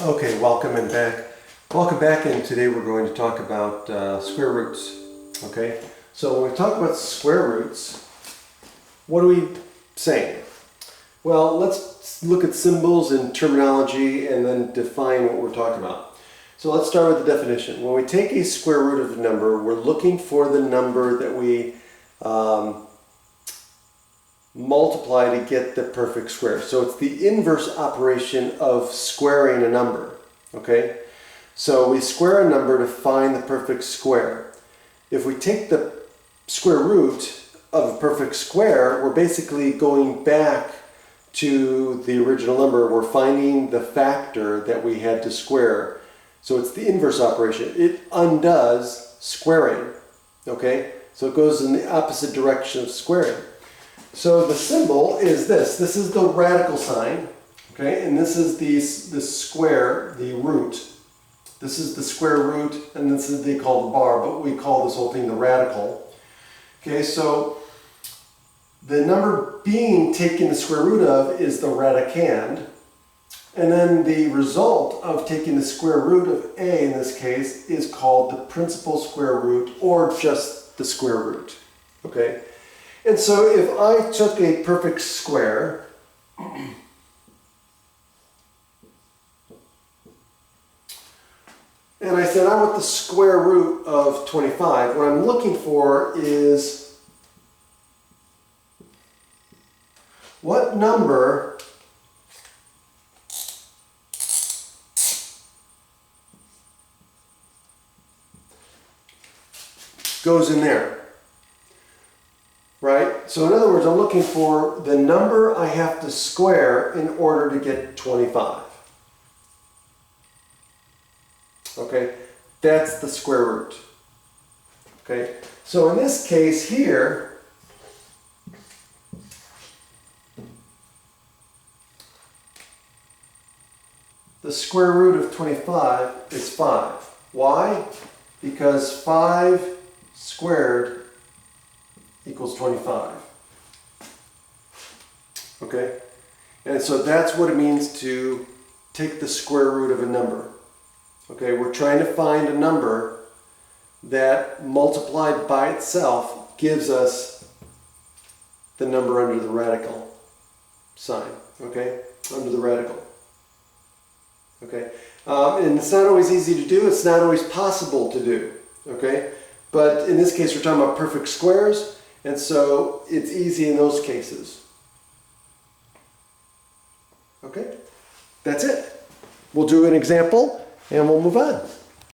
Okay, welcome back, and today we're going to talk about square roots. Okay, so when we talk about square roots, what are we saying? Well, let's look at symbols and terminology and then define what we're talking about. So let's start with the definition. When we take a square root of a number, we're looking for the number that we multiply to get the perfect square. So it's the inverse operation of squaring a number. Okay, so we square a number to find the perfect square. If we take the square root of a perfect square, we're basically going back to the original number. We're finding the factor that we had to square. So it's the inverse operation. It undoes squaring. Okay, so it goes in the opposite direction of squaring. So the symbol is this. This is the radical sign, okay, and this is the square, the root. This is the square root, and this is they call the bar, but we call this whole thing the radical. Okay, so the number being taken the square root of is the radicand, and then the result of taking the square root of a in this case is called the principal square root, or just the square root. Okay. And so if I took a perfect square, and I said I want the square root of 25, what I'm looking for is what number goes in there. Right? So in other words, I'm looking for the number I have to square in order to get 25. Okay? That's the square root. Okay? So in this case here, the square root of 25 is 5. Why? Because 5 squared equals 25. Okay? And so that's what it means to take the square root of a number. Okay, we're trying to find a number that multiplied by itself gives us the number under the radical sign. Okay? Under the radical. Okay? And it's not always easy to do, it's not always possible to do. Okay? But in this case we're talking about perfect squares. And so it's easy in those cases. Okay, that's it. We'll do an example and we'll move on.